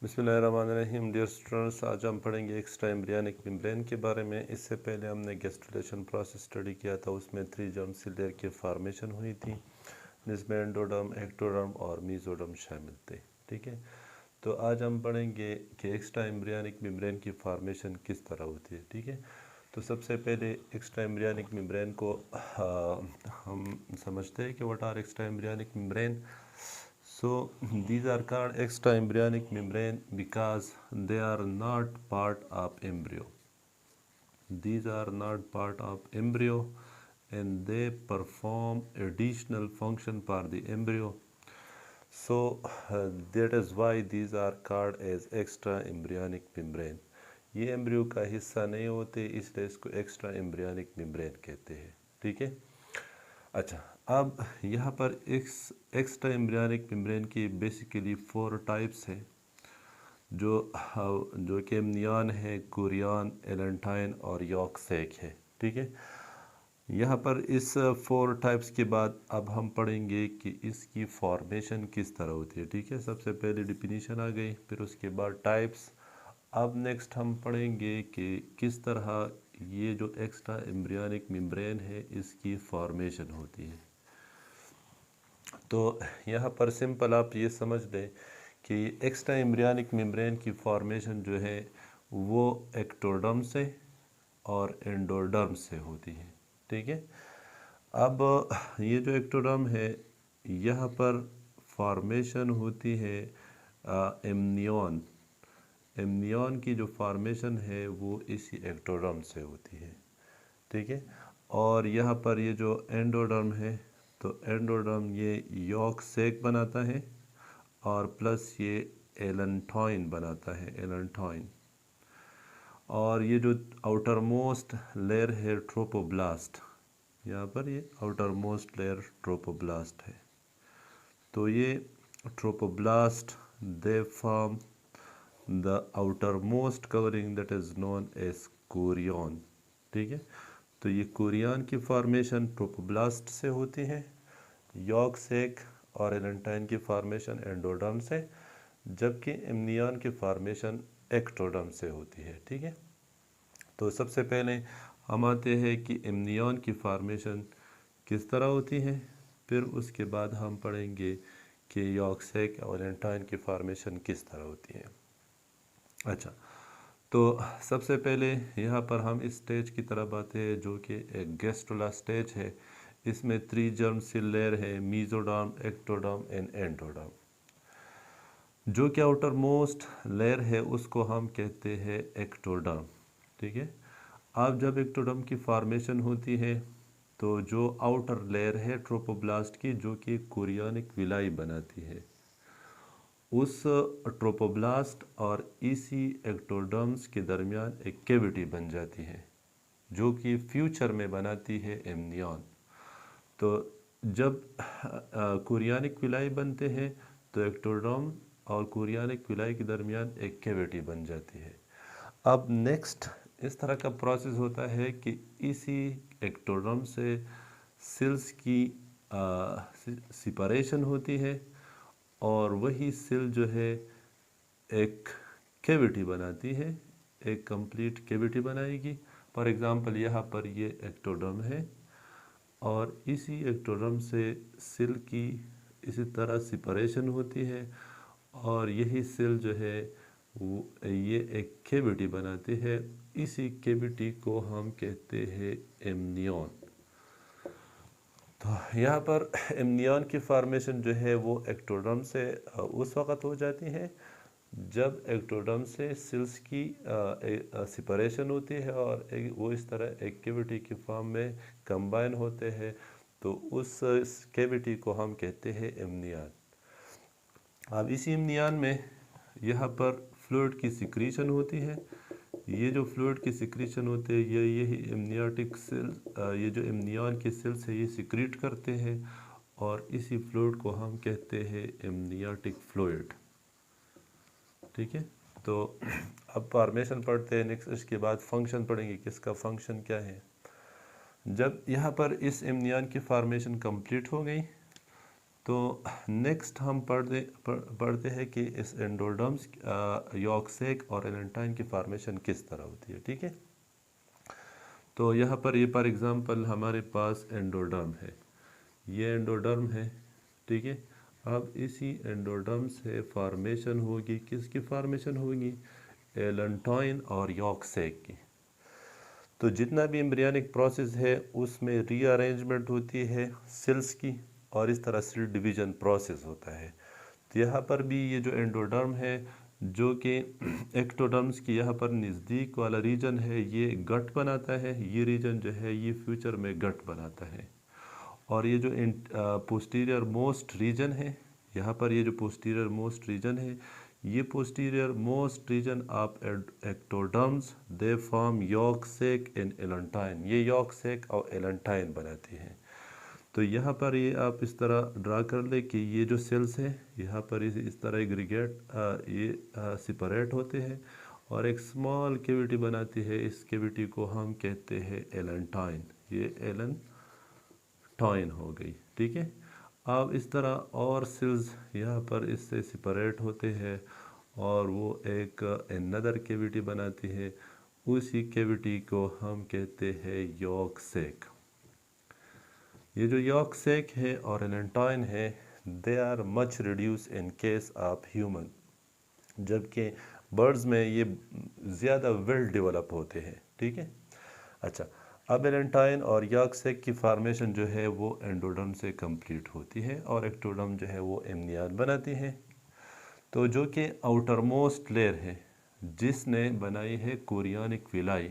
बिस्मिल्लाहिर्रहमानिर्रहीम। Dear students, आज हम पढ़ेंगे एक्स्ट्रा एम्ब्रियोनिक मेम्ब्रेन के बारे में। इससे पहले हमने गैस्ट्रुलेशन प्रोसेस स्टडी किया था, उसमें 3 जर्म सेल लेयर की फॉर्मेशन हुई थी जिसमें एंडोडर्म, एक्टोडर्म और मीजोडर्म शामिल थे। ठीक है, तो आज हम पढ़ेंगे कि एक्स्ट्रा एम्ब्रियोनिक मेम्ब्रेन की फॉर्मेशन किस तरह होती है। ठीक है, तो सबसे पहले एक्स्ट्रा एम्ब्रियोनिक मेम्ब्रेन को हम समझते हैं कि what are extra embryonic membrane. So these are called extra embryonic membrane because they are not part of embryo. These are not part of embryo and they perform additional function for the embryo. So that is why these are called as extra embryonic membrane. ये embryo का हिस्सा नहीं होते, इसलिए इसको extra embryonic membrane कहते हैं। ठीक है, अच्छा, अब यहाँ पर एक्स्ट्रा एम्ब्रियोनिक मेम्ब्रेन की बेसिकली 4 टाइप्स हैं जो कि एमनियन है, कुरियन, एलेंटाइन और यॉर्क सैक है। ठीक है, यहाँ पर इस 4 टाइप्स के बाद अब हम पढ़ेंगे कि इसकी फॉर्मेशन किस तरह होती है। ठीक है, सबसे पहले डिफिनीशन आ गई, फिर उसके बाद टाइप्स। अब नेक्स्ट हम पढ़ेंगे कि किस तरह ये जो एक्स्ट्रा एम्ब्रियोनिक मेम्ब्रेन है इसकी फॉर्मेशन होती है। तो यहाँ पर सिंपल आप ये समझ लें कि एक्स्ट्रा एम्ब्रियोनिक मेम्ब्रेन की फॉर्मेशन जो है वो एक्टोडर्म से और एंडोडर्म से होती है। ठीक है, अब ये जो एक्टोडर्म है यहाँ पर फॉर्मेशन होती है एमनियन। एमनियन की जो फॉर्मेशन है वो इसी एक्टोडर्म से होती है। ठीक है, और यहाँ पर ये जो एंडोडर्म है तो एंडोडर्म ये यॉर्क सैक बनाता है और प्लस ये एलेंटॉइन बनाता है, एलेंटॉइन। और ये जो आउटर मोस्ट लेयर है ट्रोपोब्लास्ट, यहाँ पर ये आउटर मोस्ट लेयर ट्रोपोब्लास्ट है। तो ये trophoblast they form the outermost covering that is known as chorion. ठीक है, तो ये कोरियन की फॉर्मेशन ट्रोपोब्लास्ट से होती है, यॉर्क सैक और एलेंटाइन की फॉर्मेशन एंडोडर्म से, जबकि एमनियन की फॉर्मेशन एक्टोडर्म से होती है। ठीक है, तो सबसे पहले हम आते हैं कि एमनियन की फॉर्मेशन किस तरह होती है, फिर उसके बाद हम पढ़ेंगे कि यॉर्क सैक और एलेंटाइन की फॉर्मेशन किस तरह होती है। अच्छा, तो सबसे पहले यहाँ पर हम इस स्टेज की तरफ आते हैं जो कि एक गैस्ट्रुला स्टेज है। इसमें 3 जर्म सेल लेयर है, मीजोडर्म, एक्टोडर्म एंड एंडोडर्म। जो कि आउटर मोस्ट लेयर है उसको हम कहते हैं एक्टोडर्म। ठीक है, अब जब एक्टोडर्म की फॉर्मेशन होती है तो जो आउटर लेयर है ट्रोपोब्लास्ट की, जो कि कोरियनिक विलाई बनाती है, उस ट्रोपोब्लास्ट और इसी एक्टोडर्म्स के दरमियान एक कैविटी बन जाती है जो कि फ्यूचर में बनाती है एमनियन। तो जब कोरियनिक विलाई बनते हैं तो एक्टोडर्म और कोरियनिक विलाई के दरमियान एक कैविटी बन जाती है। अब नेक्स्ट इस तरह का प्रोसेस होता है कि इसी एक्टोडर्म से सेल्स की सेपरेशन होती है और वही सेल जो है एक कैविटी बनाती है, एक कंप्लीट कैविटी बनाएगी। फॉर एग्ज़ाम्पल यहाँ पर ये एक्टोडर्म है और इसी एक्टोडर्म से सेल की इसी तरह सेपरेशन होती है और यही सेल जो है वो ये एक कैविटी बनाती है। इसी कैविटी को हम कहते हैं एमनियन। तो यहाँ पर एमनियन की फॉर्मेशन जो है वो एक्टोडर्म से उस वक़्त हो जाती है जब एक्टोडर्म से सेल्स की सेपरेशन होती है और वो इस तरह एक कैविटी की फॉर्म में कंबाइन होते हैं, तो उस कैविटी को हम कहते हैं एमनियन। अब इसी एमनियन में यहाँ पर फ्लूइड की सिक्रीशन होती है। ये जो फ्लूइड की सिक्रीशन होते हैं यही एमनियोटिक सेल, ये जो एमनियन के सेल्स है ये सिक्रीट करते हैं और इसी फ्लूइड को हम कहते हैं एमनियोटिक फ्लूइड। ठीक है, तो अब फॉर्मेशन पढ़ते हैं नेक्स्ट, इसके बाद फंक्शन पढ़ेंगे कि इसका फंक्शन क्या है। जब यहाँ पर इस एमनियन की फॉर्मेशन कंप्लीट हो गई تو نیکسٹ ہم پڑھتے ہیں کہ اس انڈوڈرمس یارک سیک اور ایلنٹائن کی فارمیشن کس طرح ہوتی ہے، ٹھیک ہے۔ تو یہاں پر یہ پر ایگزامپل ہمارے پاس انڈوڈرم ہے، یہ انڈوڈرم ہے، ٹھیک ہے۔ اب اسی انڈوڈرم سے فارمیشن ہوگی، کس کی فارمیشن ہوگی؟ ایلنٹائن اور یارک سیک کی۔ تو جتنا بھی ایمبریونک پروسیس ہے اس میں ری ارینجمنٹ ہوتی ہے سیلز کی، اور اس طرح سیل ڈویژن پروسیس ہوتا ہے۔ تو یہاں پر بھی یہ جو انڈوڈرم ہے جو کہ ایکٹوڈرمس کی یہاں پر نزدیک والا ریجن ہے، یہ گٹ بناتا ہے، یہ ریجن جو ہے یہ فیوچر میں گٹ بناتا ہے۔ اور یہ جو پوسٹیریئر موسٹ ریجن ہے، یہاں پر یہ جو پوسٹیریئر موسٹ ریجن ہے، یہ posterior most region of ectoderms they form yolk sac in allantoin, یہ یارک سیک اور ایلنٹائن بناتی ہیں۔ تو یہاں پر یہ آپ اس طرح ڈرا کر لیں کہ یہ جو سیلز ہیں یہاں پر اس طرح ایگریگیٹ یہ سپریٹ ہوتے ہیں اور ایک سمال کیویٹی بناتی ہے، اس کیویٹی کو ہم کہتے ہیں ایلنٹائن، یہ ایلنٹائن ہو گئی، ٹھیک ہے۔ اب اس طرح اور سیلز یہاں پر اس سے سپریٹ ہوتے ہیں اور وہ ایک another کیویٹی بناتی ہے، اسی کیویٹی کو ہم کہتے ہیں یارک سیک۔ یہ جو یارک سیک ہے اور ایلنٹائن ہے they are much reduced in case of human, جبکہ برڈز میں یہ زیادہ ویل ڈیولپ ہوتے ہیں، ٹھیک ہے۔ اچھا، اب ایلنٹائن اور یارک سیک کی فارمیشن جو ہے وہ انڈوڈرم سے کمپلیٹ ہوتی ہے اور ایکٹوڈرم جو ہے وہ امنیان بناتی ہے، تو جو کہ آؤٹر موسٹ لیئر ہے جس نے بنائی ہے کوریونک ویلائی،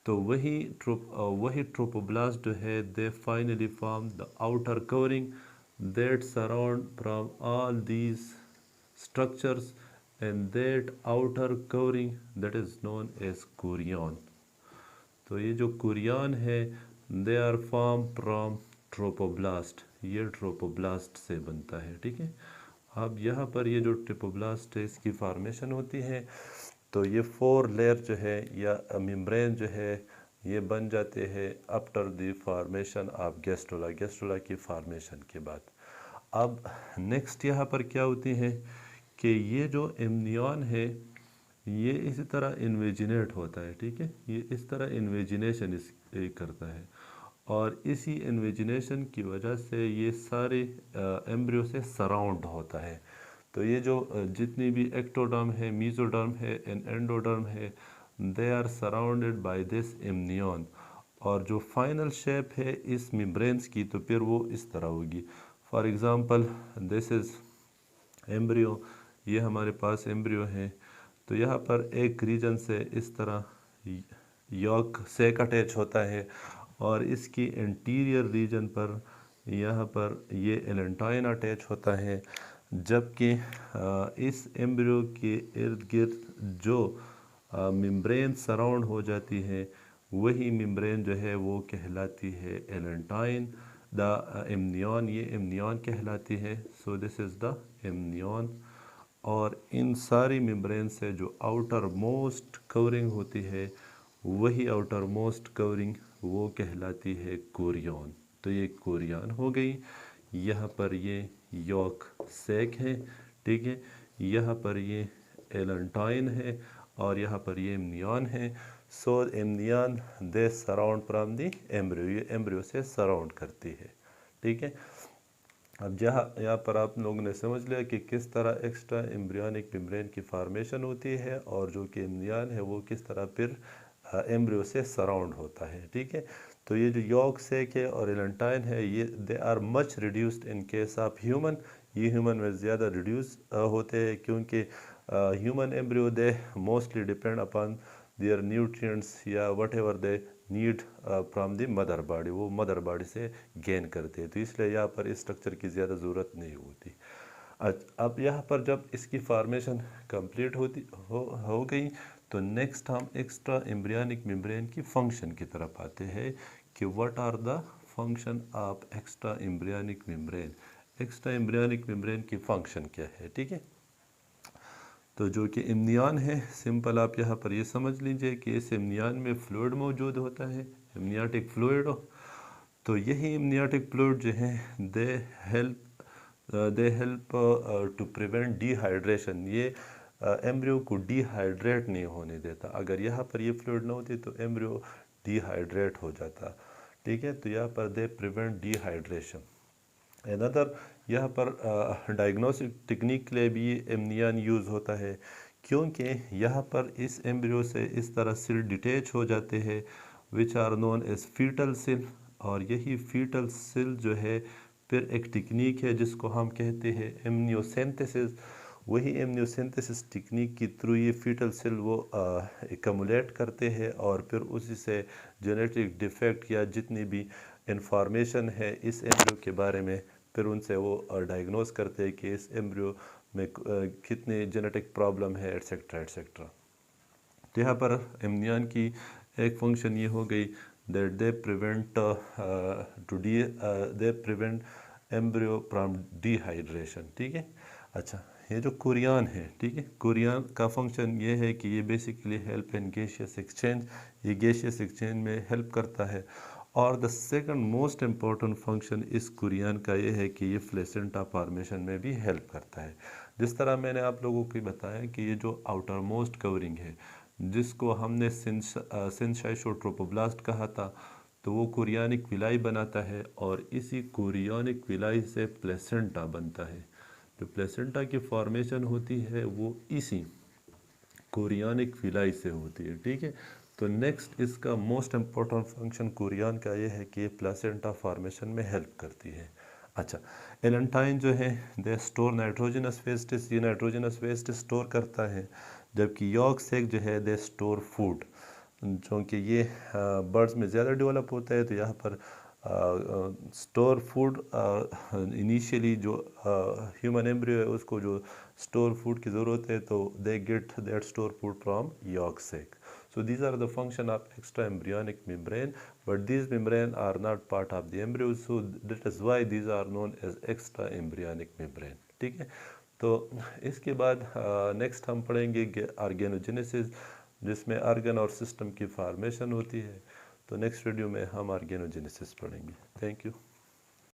تو وہی ٹروپوبلاسٹ جو ہے they finally form the outer covering that surround from all these structures and that outer covering that is known as chorion. تو یہ جو کورین ہے they are form from trophoblast, یہ ٹروپوبلاسٹ سے بنتا ہے، ٹھیک ہے۔ اب یہاں پر یہ جو ٹروپوبلاسٹ ہے اس کی فارمیشن ہوتی ہے تو یہ 4 لیئر جو ہے یا ممبرین جو ہے یہ بن جاتے ہیں آفٹر دی فارمیشن آف گیسٹولا کی فارمیشن کے بعد۔ اب نیکسٹ یہاں پر کیا ہوتی ہے کہ یہ جو امنیون ہے یہ اسی طرح انویجنیٹ ہوتا ہے، ٹھیک ہے، یہ اس طرح انویجنیشن کرتا ہے اور اسی انویجنیشن کی وجہ سے یہ سارے ایمبریو سے سراؤنڈ ہوتا ہے۔ تو یہ جو جتنی بھی ایکٹوڈرم ہے، میزوڈرم ہے، اینڈوڈرم ہے، they are surrounded by this amnion, اور جو فائنل شیپ ہے اس ممبرینس کی تو پھر وہ اس طرح ہوگی۔ For example this is embryo, یہ ہمارے پاس ایمبریو ہے، تو یہاں پر ایک ریجن سے اس طرح یارک سیک اٹیچ ہوتا ہے اور اس کی انٹیریئر ریجن پر یہاں پر یہ ایلنٹائن اٹیچ ہوتا ہے، جبکہ اس ایمبریو کے ارد گرد جو ممبرین سراؤنڈ ہو جاتی ہے وہی ممبرین جو ہے وہ کہلاتی ہے ایلنٹائن، دا امنیون، یہ امنیون کہلاتی ہے، سو دس از دا امنیون۔ اور ان ساری ممبرین سے جو آؤٹر موسٹ کورنگ ہوتی ہے وہی آؤٹر موسٹ کورنگ وہ کہلاتی ہے کورین۔ تو یہ کورین ہو گئی، یہاں پر یہ یارک سیک ہے، ٹھیک ہے، یہاں پر یہ ایلنٹائن ہے اور یہاں پر یہ امنیون ہے۔ سو امنیون دے سراؤنڈ فرام دی ایمبریو، یہ ایمبریو سے سراؤنڈ کرتی ہے، ٹھیک ہے۔ اب یہاں پر آپ لوگوں نے سمجھ لیا کہ کس طرح ایکسٹرا ایمبریونک ممبرین کی فارمیشن ہوتی ہے اور جو کہ امنیون ہے وہ کس طرح پھر ایمبریو سے سراؤنڈ ہوتا ہے، ٹھیک ہے۔ تو یہ جو یارک سیک ہے اور ایلنٹائن ہے یہ they are much reduced in case of human, یہ ہیومن میں زیادہ ریڈیوس ہوتے ہیں کیونکہ human embryo they mostly depend upon their nutrients یا whatever they need from the mother body, وہ مدر باڈی سے گین کرتے ہیں، تو اس لیے یہاں پر اس اسٹرکچر کی زیادہ ضرورت نہیں ہوتی۔ اب یہاں پر جب اس کی فارمیشن کمپلیٹ ہو گئی تو نیکسٹ ہم ایکسٹرا ایمبریونک ممبرین کی فنکشن کی طرف آتے ہیں کہ what are the function of extra embryonic membrane, extra embryonic membrane کی فنکشن کیا ہے، ٹھیک ہے۔ تو جو کہ امنیون ہے، سمپل آپ یہاں پر یہ سمجھ لیجئے کہ اس امنیون میں فلوئڈ موجود ہوتا ہے، امنیاٹک فلوئڈ، تو یہی امنیاٹک فلوئڈ جو ہیں they help they help to prevent dehydration. ये एम्ब्रियो को डिहाइड्रेट नहीं होने देता। अगर यहाँ पर ये फ्लूइड ना होती तो एम्ब्रियो डिहाइड्रेट हो जाता। ठीक है, तो यहाँ पर दे प्रिवेंट डिहाइड्रेशन। अनदर यहाँ पर डायग्नोस्टिक टेक्निक के लिए भी एमनियन यूज़ होता है, क्योंकि यहाँ पर इस एम्ब्रियो से इस तरह सेल डिटेच हो जाते हैं which are known as fetal cell. और यही फीटल सेल जो है फिर एक टेक्निक है जिसको हम कहते हैं एमनियोसेंथेसिस। वही एमनियोसेंथेसिस टेक्निक के थ्रू ये फीटल सेल वो एकमुलेट करते हैं और फिर उसी से जेनेटिक डिफेक्ट या जितनी भी इंफॉर्मेशन है इस एम्ब्रियो के बारे में फिर उनसे वो डायग्नोस करते हैं कि इस एम्ब्रियो में कितने जेनेटिक प्रॉब्लम है एट्सेट्रा एट्सेट्रा। तो यहाँ पर एमनियन की एक फंक्शन ये हो गई that they prevent embryo from dehydration. ठीक है। अच्छा, ये जो कुरियन है, ठीक है, कुरियन का फंक्शन ये है कि ये basically help in gaseous exchange, ये गैसियस एक्सचेंज में हेल्प करता है। और the second most important function इस कुरियन का ये है कि ये प्लेसेंटा फॉर्मेशन में भी हेल्प करता है। जिस तरह मैंने आप लोगों को बताया कि ये जो आउटर मोस्ट कवरिंग है जिसको हमने सिंसाइशोट्रोपोब्लास्ट कहा था, तो वो कुरियानिक विलाई बनाता है और इसी कुरियानिक विलाई से प्लेसेंटा बनता है। जो प्लेसेंटा की फॉर्मेशन होती है वो इसी कुरियानिक विलाई से होती है। ठीक है, तो नेक्स्ट इसका मोस्ट इम्पोर्टेंट फंक्शन कुरियन का ये है कि प्लेसेंटा फॉर्मेशन में हेल्प करती है। अच्छा, एलेंटाइन जो है दे स्टोर नाइट्रोजनस वेस्ट, ये नाइट्रोजनस वेस्ट स्टोर करता है, जबकि यॉर्क सैक जो है दे स्टोर फूड। क्योंकि ये बर्ड्स में ज़्यादा डेवलप होता है तो यहाँ पर स्टोर फूड इनिशियली जो ह्यूमन एम्ब्रियो है उसको जो स्टोर फूड की ज़रूरत है तो they get that store food from yolk sac. So these are the function of extra embryonic membrane, but these membrane are not part of the embryo, so that is why these are known as extra embryonic membrane। ठीक है, तो इसके बाद next हम पढ़ेंगे organogenesis, जिसमें organ और system की फॉर्मेशन होती है। तो नेक्स्ट वीडियो में हम ऑर्गेनोजेनेसिस पढ़ेंगे। Thank you.